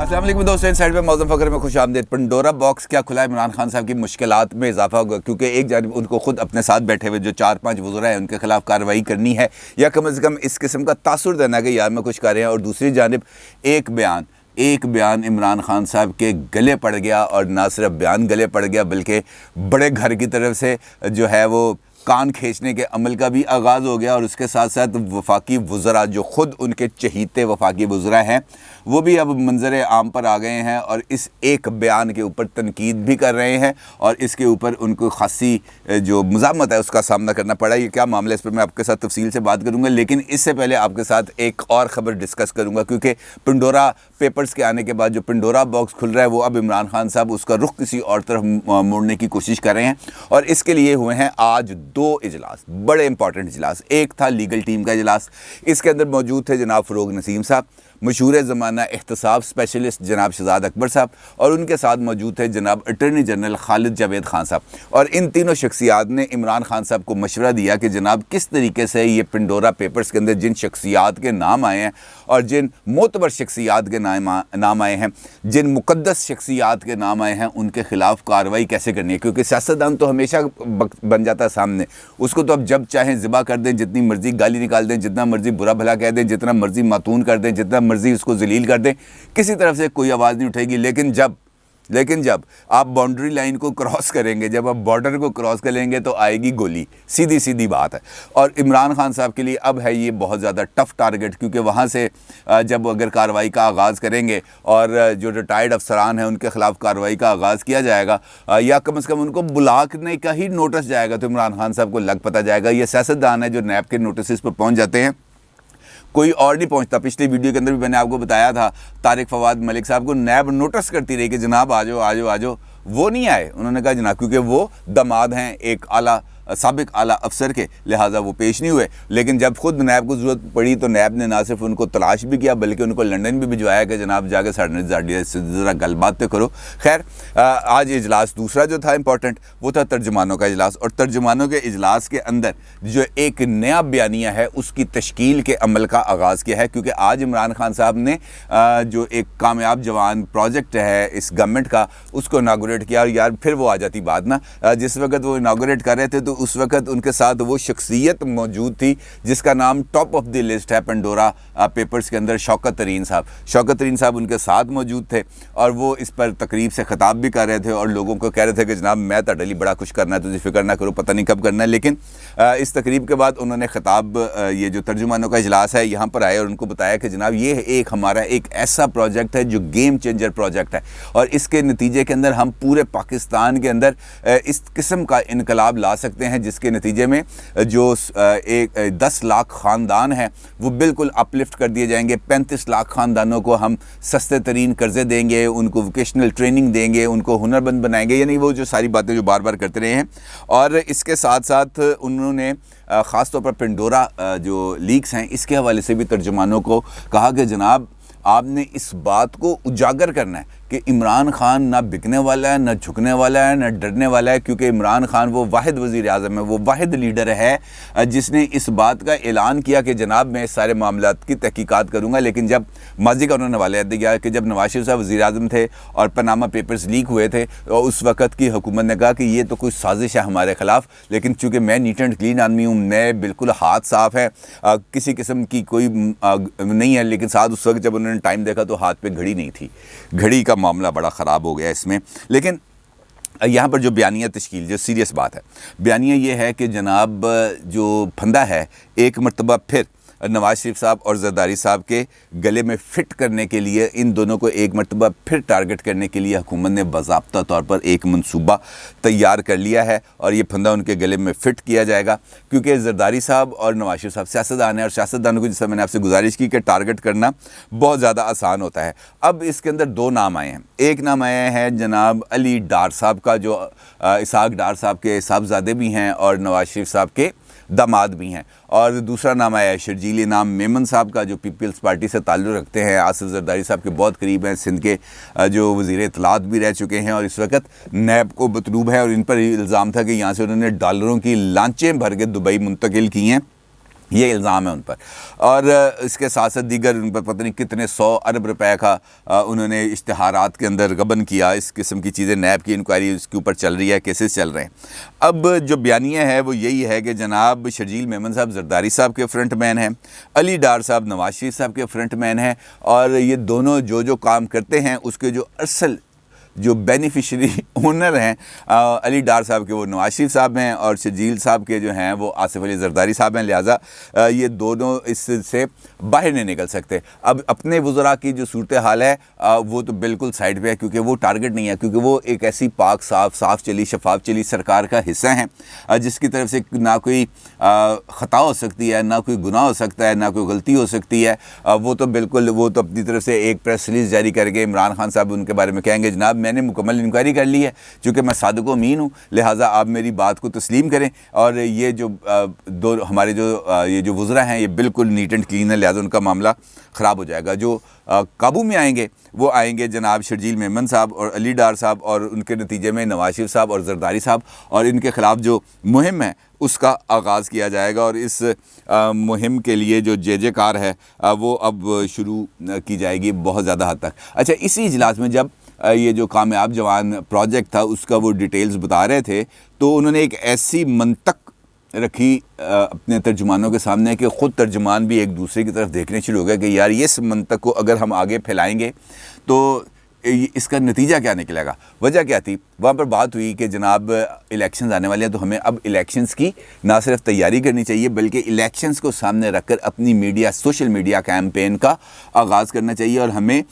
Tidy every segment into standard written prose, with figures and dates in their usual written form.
السلام علیکم دوستوں، انسائیڈ میں موزم فخر میں خوش آمدید۔ پنڈورا باکس کیا کھلا ہے؟ عمران خان صاحب کی مشکلات میں اضافہ ہوگا، کیونکہ ایک جانب ان کو خود اپنے ساتھ بیٹھے ہوئے جو 4-5 وزراء ہیں ان کے خلاف کارروائی کرنی ہے، یا کم از کم اس قسم کا تاثر دینا کہ یار میں کچھ کر رہے ہیں، اور دوسری جانب ایک بیان عمران خان صاحب کے گلے پڑ گیا، اور نہ صرف بیان گلے پڑ گیا بلکہ بڑے گھر کی طرف سے جو ہے وہ کان کھینچنے کے عمل کا بھی آغاز ہو گیا، اور اس کے ساتھ ساتھ وفاقی وزراء جو خود ان کے چہیتے وفاقی وزراء ہیں وہ بھی اب منظر عام پر آ گئے ہیں، اور اس ایک بیان کے اوپر تنقید بھی کر رہے ہیں، اور اس کے اوپر ان کو خاصی جو مزاحمت ہے اس کا سامنا کرنا پڑا۔ یہ کیا معاملہ ہے اس پر میں آپ کے ساتھ تفصیل سے بات کروں گا، لیکن اس سے پہلے آپ کے ساتھ ایک اور خبر ڈسکس کروں گا، کیونکہ پنڈورا پیپرز کے آنے کے بعد جو پنڈورا باکس کھل رہا ہے وہ اب عمران خان صاحب اس کا رخ کسی اور طرف موڑنے کی کوشش کر رہے ہیں، اور اس کے لیے ہوئے ہیں آج 2 اجلاس، بڑے امپورٹنٹ اجلاس۔ ایک تھا لیگل ٹیم کا اجلاس، اس کے اندر موجود تھے جناب فروغ نسیم صاحب، مشہور زمانہ احتساب اسپیشلسٹ جناب شہزاد اکبر صاحب، اور ان کے ساتھ موجود تھے جناب اٹارنی جنرل خالد جاوید خان صاحب، اور ان تینوں شخصیات نے عمران خان صاحب کو مشورہ دیا کہ جناب کس طریقے سے یہ پنڈورا پیپرز کے اندر جن شخصیات کے نام آئے ہیں، اور جن معتبر شخصیات کے نام آئے ہیں، جن مقدس شخصیات کے نام آئے ہیں، ان کے خلاف کارروائی کیسے کرنی ہے، کیونکہ سیاستدان تو ہمیشہ بن جاتا ہے سامنے، اس کو تو اب جب چاہیں ذبح کر دیں، جتنی مرضی گالی نکال دیں، جتنا مرضی برا بھلا کہہ دیں، جتنا مرضی ماتون کر دیں، جتنا مرضی اس کو ذلیل کر دیں، کسی طرف سے کوئی آواز نہیں اٹھے گی۔ لیکن جب آپ باؤنڈری لائن کو کراس کریں گے، جب آپ بارڈر کو کراس کریں گے تو آئے گی گولی، سیدھی بات ہے۔ اور عمران خان صاحب کے لیے اب ہے یہ بہت زیادہ ٹف ٹارگٹ، کیونکہ وہاں سے جب اگر کارروائی کا آغاز کریں گے اور جو ریٹائرڈ افسران ہیں ان کے خلاف کارروائی کا آغاز کیا جائے گا، یا کم از کم ان کو بلانے کا ہی نوٹس جائے گا، تو عمران خان صاحب کو لگ پتہ جائے گا۔ یہ سیاستدان ہے جو نیب کے نوٹسز پر پہنچ جاتے ہیں، کوئی اور نہیں پہنچتا۔ پچھلی ویڈیو کے اندر بھی میں نے آپ کو بتایا تھا، طارق فواد ملک صاحب کو نیب نوٹس کرتی رہی کہ جناب آ جاؤ، وہ نہیں آئے۔ انہوں نے کہا جناب کیونکہ وہ داماد ہیں ایک سابق اعلیٰ افسر کے، لہٰذا وہ پیش نہیں ہوئے۔ لیکن جب خود نیب کو ضرورت پڑی تو نیب نے نہ صرف ان کو تلاش بھی کیا بلکہ ان کو لنڈن بھی بھجوایا کہ جناب جا کے ذرا گل بات تو کرو۔ خیر، آج اجلاس دوسرا جو تھا امپورٹنٹ وہ تھا ترجمانوں کا اجلاس، اور ترجمانوں کے اجلاس کے اندر جو ایک نیا بیانیہ ہے اس کی تشکیل کے عمل کا آغاز کیا ہے، کیونکہ آج عمران خان صاحب نے جو ایک کامیاب جوان پروجیکٹ ہے اس گورنمنٹ کا اس کو اناگوریٹ کیا، اور یار پھر وہ آ جاتی بات نا، جس وقت وہ اناگوریٹ کر رہے تھے تو اس وقت ان کے ساتھ وہ شخصیت موجود تھی جس کا نام ٹاپ آف دی لسٹ ہے پنڈورا پیپرز کے اندر، شوکت ترین صاحب ان کے ساتھ موجود تھے، اور وہ اس پر تقریب سے خطاب بھی کر رہے تھے اور لوگوں کو کہہ رہے تھے کہ جناب میں تہاڈے لیے بڑا کچھ کرنا ہے، تجھے فکر نہ کرو، پتہ نہیں کب کرنا ہے۔ لیکن اس تقریب کے بعد انہوں نے خطاب، یہ جو ترجمانوں کا اجلاس ہے یہاں پر آئے اور ان کو بتایا کہ جناب یہ ہمارا ایک ایسا پروجیکٹ ہے جو گیم چینجر پروجیکٹ ہے، اور اس کے نتیجے کے اندر ہم پورے پاکستان کے اندر اس قسم کا انقلاب لا سکتے ہیں جس کے نتیجے میں جو 10 لاکھ خاندان ہیں وہ بالکل اپلفٹ کر دیے جائیں گے۔ 35 لاکھ خاندانوں کو ہم سستے ترین قرضے دیں گے، ان کو ووکیشنل ٹریننگ دیں گے، ان کو ہنرمند بنائیں گے، یعنی وہ جو ساری باتیں جو بار بار کرتے رہے ہیں۔ اور اس کے ساتھ ساتھ انہوں نے خاص طور پر پنڈورا جو لیکس ہیں اس کے حوالے سے بھی ترجمانوں کو کہا کہ جناب آپ نے اس بات کو اجاگر کرنا ہے کہ عمران خان نہ بکنے والا ہے، نہ جھکنے والا ہے، نہ ڈرنے والا ہے، کیونکہ عمران خان وہ واحد وزیر اعظم ہے، وہ واحد لیڈر ہے جس نے اس بات کا اعلان کیا کہ جناب میں اس سارے معاملات کی تحقیقات کروں گا۔ لیکن جب ماضی کا انہوں نے حوالہ دیا کہ جب نواز شریف صاحب وزیر اعظم تھے اور پاناما پیپرز لیک ہوئے تھے، اس وقت کی حکومت نے کہا کہ یہ تو کوئی سازش ہے ہمارے خلاف، لیکن چونکہ میں نیٹ اینڈ کلین آدمی ہوں، میں بالکل ہاتھ صاف ہے، کسی قسم کی کوئی نہیں ہے۔ لیکن ساتھ اس وقت جب انہوں نے ٹائم دیکھا تو ہاتھ پہ گھڑی نہیں تھی، گھڑی کا معاملہ بڑا خراب ہو گیا اس میں۔ لیکن یہاں پر جو بیانیہ تشکیل، جو سیریس بات ہے، بیانیہ یہ ہے کہ جناب جو پھندا ہے ایک مرتبہ پھر نواز شریف صاحب اور زرداری صاحب کے گلے میں فٹ کرنے کے لیے، ان دونوں کو ایک مرتبہ پھر ٹارگٹ کرنے کے لیے حکومت نے باضابطہ طور پر ایک منصوبہ تیار کر لیا ہے، اور یہ پھندا ان کے گلے میں فٹ کیا جائے گا، کیونکہ زرداری صاحب اور نواز شریف صاحب سیاستدان ہیں، اور سیاستدانوں کو، جیسا میں نے آپ سے گزارش کی، کہ ٹارگٹ کرنا بہت زیادہ آسان ہوتا ہے۔ اب اس کے اندر 2 نام آئے ہیں، ایک نام آیا ہے جناب علی ڈار صاحب کا، جو اسحاق ڈار صاحب کے صاحبزادے بھی ہیں اور نواز شریف صاحب کے داماد بھی ہیں، اور دوسرا نام آیا ہے شرجیلی نام میمن صاحب کا، جو پیپلز پارٹی سے تعلق رکھتے ہیں، آصف زرداری صاحب کے بہت قریب ہیں، سندھ کے جو وزیر اطلاعات بھی رہ چکے ہیں، اور اس وقت نیب کو مطلوب ہے، اور ان پر الزام تھا کہ یہاں سے انہوں نے ڈالروں کی لانچیں بھر کے دبئی منتقل کی ہیں۔ یہ الزام ہے ان پر. اور اس کے ساتھ ساتھ دیگر ان پر پتہ نہیں کتنے 100 ارب روپے کا انہوں نے اشتہارات کے اندر غبن کیا. اس قسم کی چیزیں نیب کی انکوائری اس کے اوپر چل رہی ہے, کیسز چل رہے ہیں. اب جو بیانیہ ہے وہ یہی ہے کہ جناب شرجیل میمن صاحب زرداری صاحب کے فرنٹ مین ہیں, علی ڈار صاحب نواز شریف صاحب کے فرنٹ مین ہیں, اور یہ دونوں جو کام کرتے ہیں اس کے جو اصل جو بینیفیشری اونر ہیں علی ڈار صاحب کے وہ نواز شریف صاحب ہیں, اور شرجیل صاحب کے جو ہیں وہ آصف علی زرداری صاحب ہیں. لہٰذا یہ دونوں اس سے باہر نہیں نکل سکتے. اب اپنے وزراء کی جو صورتحال ہے وہ تو بالکل سائڈ پہ ہے, کیونکہ وہ ٹارگٹ نہیں ہے, کیونکہ وہ ایک ایسی پاک صاف چلی شفاف چلی سرکار کا حصہ ہیں جس کی طرف سے نہ کوئی خطا ہو سکتی ہے, نہ کوئی گناہ ہو سکتا ہے, نہ کوئی غلطی ہو سکتی ہے. وہ تو بالکل وہ تو اپنی طرف سے ایک پریس ریلیز جاری کر کے عمران خان صاحب ان کے بارے میں کہیں گے جناب میں نے مکمل انکوائری کر لی ہے, چونکہ میں صادق و امین ہوں, لہٰذا آپ میری بات کو تسلیم کریں. اور یہ جو ہمارے یہ جو وزراء ہیں یہ بالکل نیٹ اینڈ کلین ہے, لہٰذا ان کا معاملہ خراب ہو جائے گا. جو قابو میں آئیں گے وہ آئیں گے جناب شرجیل میمن صاحب اور علی ڈار صاحب, اور ان کے نتیجے میں نواز شریف صاحب اور زرداری صاحب, اور ان کے خلاف جو مہم ہے اس کا آغاز کیا جائے گا. اور اس مہم کے لیے جو جے کار ہے وہ اب شروع کی جائے گی بہت زیادہ حد تک. اچھا, اسی اجلاس میں جب یہ جو کامیاب جوان پروجیکٹ تھا اس کا وہ ڈیٹیلز بتا رہے تھے تو انہوں نے ایک ایسی منطق رکھی اپنے ترجمانوں کے سامنے کہ خود ترجمان بھی ایک دوسرے کی طرف دیکھنے شروع ہو گئے کہ یار اس منطق کو اگر ہم آگے پھیلائیں گے تو اس کا نتیجہ کیا نکلے گا. وجہ کیا تھی؟ وہاں پر بات ہوئی کہ جناب الیکشنز آنے والے ہیں تو ہمیں اب الیکشنز کی نہ صرف تیاری کرنی چاہیے بلکہ الیکشنز کو سامنے رکھ کر اپنی سوشل میڈیا کیمپین کا آغاز کرنا چاہیے. اور ہمیں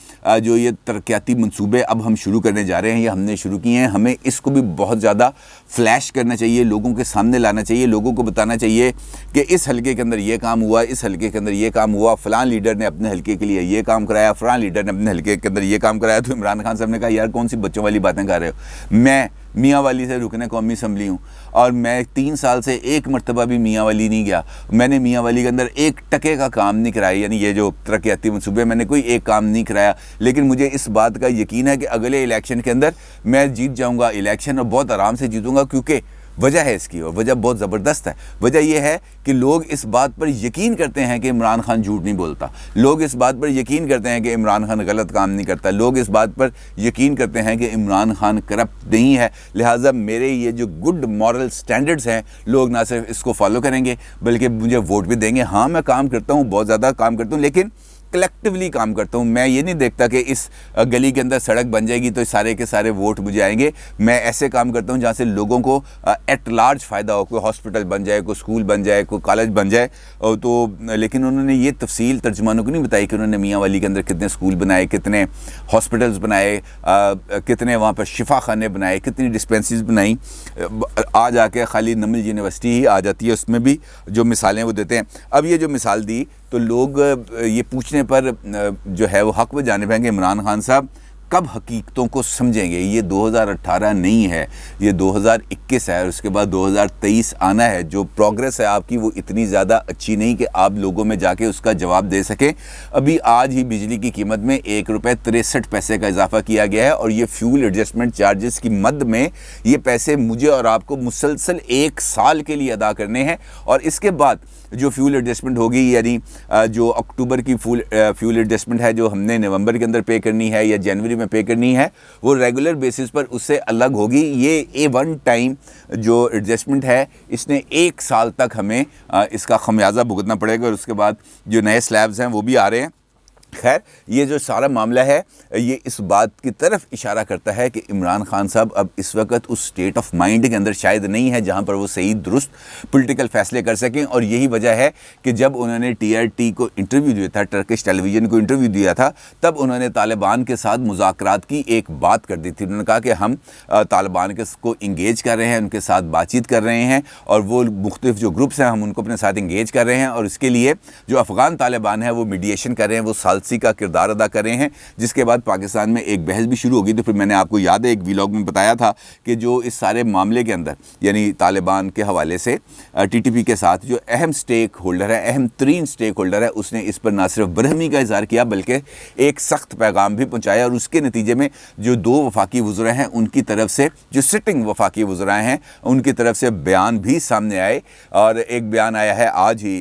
جو یہ ترقیاتی منصوبے اب ہم شروع کرنے جا رہے ہیں یا ہم نے شروع کیے ہیں, ہمیں اس کو بھی بہت زیادہ فلیش کرنا چاہیے, لوگوں کے سامنے لانا چاہیے, لوگوں کو بتانا چاہیے کہ اس حلقے کے اندر یہ کام ہوا, اس حلقے کے اندر یہ کام ہوا, فلاں لیڈر نے اپنے حلقے کے لیے یہ کام کرایا, فلاں لیڈر نے اپنے حلقے کے اندر یہ کام کرایا. تو عمران خان صاحب نے کہا یار کون سی بچوں والی باتیں کر رہے ہو, میں میاں والی سے رکن قومی اسمبلی ہوں اور میں 3 سال سے ایک مرتبہ بھی میاں والی نہیں گیا, میں نے میاں والی کے اندر ایک ٹکے کا کام نہیں کرایا, یعنی یہ جو ترقیاتی منصوبے میں نے کوئی ایک کام نہیں کرایا. لیکن مجھے اس بات کا یقین ہے کہ اگلے الیکشن کے اندر میں جیت جاؤں گا الیکشن, اور بہت آرام سے جیتوں گا, کیونکہ وجہ ہے اس کی, اور وجہ بہت زبردست ہے. وجہ یہ ہے کہ لوگ اس بات پر یقین کرتے ہیں کہ عمران خان جھوٹ نہیں بولتا, لوگ اس بات پر یقین کرتے ہیں کہ عمران خان غلط کام نہیں کرتا, لوگ اس بات پر یقین کرتے ہیں کہ عمران خان کرپٹ نہیں ہے. لہٰذا میرے یہ جو گڈ مورل سٹینڈرڈز ہیں لوگ نہ صرف اس کو فالو کریں گے بلکہ مجھے ووٹ بھی دیں گے. ہاں میں کام کرتا ہوں, بہت زیادہ کام کرتا ہوں, لیکن کلیکٹیولی کام کرتا ہوں. میں یہ نہیں دیکھتا کہ اس گلی کے اندر سڑک بن جائے گی تو سارے کے سارے ووٹ مجھے آئیں گے. میں ایسے کام کرتا ہوں جہاں سے لوگوں کو ایٹ لارج فائدہ ہو, کوئی ہاسپٹل بن جائے, کوئی اسکول بن جائے, کوئی کالج بن جائے. تو لیکن انہوں نے یہ تفصیل ترجمانوں کو نہیں بتائی کہ انہوں نے میاں والی کے اندر کتنے اسکول بنائے, کتنے ہاسپٹلز بنائے, کتنے وہاں پر شفا خانے بنائے, کتنی ڈسپینسریز بنائیں. آ جا کے خالی نمل یونیورسٹی ہی آ جاتی ہے, اس میں بھی جو مثالیں وہ دیتے ہیں. اب یہ جو مثال دی تو لوگ یہ پوچھنے پر جو ہے وہ حق میں جانب ہیں کہ عمران خان صاحب کب حقیقتوں کو سمجھیں گے. یہ 2018 نہیں ہے, یہ 2021 ہے, اور اس کے بعد 2023 آنا ہے. جو پروگریس ہے آپ کی وہ اتنی زیادہ اچھی نہیں کہ آپ لوگوں میں جا کے اس کا جواب دے سکیں. ابھی آج ہی بجلی کی قیمت میں 1 روپے 63 پیسے کا اضافہ کیا گیا ہے, اور یہ فیول ایڈجسٹمنٹ چارجز کی مد میں یہ پیسے مجھے اور آپ کو مسلسل 1 سال کے لیے ادا کرنے ہیں. اور اس کے بعد جو فیول ایڈجسٹمنٹ ہوگی, یعنی جو اکتوبر کی فیول ایڈجسٹمنٹ ہے جو ہم نے نومبر کے اندر پے کرنی ہے یا جنوری میں پے کرنی ہے, وہ ریگولر بیسس پر اس سے الگ ہوگی. یہ ون ٹائم جو ایڈجسٹمنٹ ہے اس نے 1 سال تک ہمیں اس کا خمیازہ بھگتنا پڑے گا, اور اس کے بعد جو نئے سلیبز ہیں وہ بھی آ رہے ہیں. خیر, یہ جو سارا معاملہ ہے یہ اس بات کی طرف اشارہ کرتا ہے کہ عمران خان صاحب اب اس وقت اس سٹیٹ آف مائنڈ کے اندر شاید نہیں ہے جہاں پر وہ صحیح درست پولیٹیکل فیصلے کر سکیں. اور یہی وجہ ہے کہ جب انہوں نے TRT کو انٹرویو دیا تھا, ٹرکش ٹیلی ویژن کو انٹرویو دیا تھا, تب انہوں نے طالبان کے ساتھ مذاکرات کی ایک بات کر دی تھی. انہوں نے کہا کہ ہم طالبان کو انگیج کر رہے ہیں, ان کے ساتھ بات چیت کر رہے ہیں, اور وہ مختلف جو گروپس ہیں ہم ان کو اپنے ساتھ انگیج کر رہے ہیں, اور اس کے لیے جو افغان طالبان ہیں وہ میڈیشن کر رہے ہیں, وہ ثالثی کا کردار ادا کر رہے ہیں. جس کے بعد پاکستان میں ایک بحث بھی شروع ہوگی. تو پھر میں نے آپ کو یاد ہے ایک ویلاگ میں بتایا تھا کہ جو اس سارے معاملے کے اندر یعنی طالبان کے حوالے سے TTP کے ساتھ جو اہم سٹیک ہولڈر ہے, اہم ترین سٹیک ہولڈر ہے, اس نے اس پر نہ صرف برہمی کا اظہار کیا بلکہ ایک سخت پیغام بھی پہنچایا. اور اس کے نتیجے میں جو 2 وفاقی وزراء ہیں ان کی طرف سے, جو سٹنگ وفاقی وزراء ہیں ان کی طرف سے بیان بھی سامنے آئے. اور ایک بیان آیا ہے آج ہی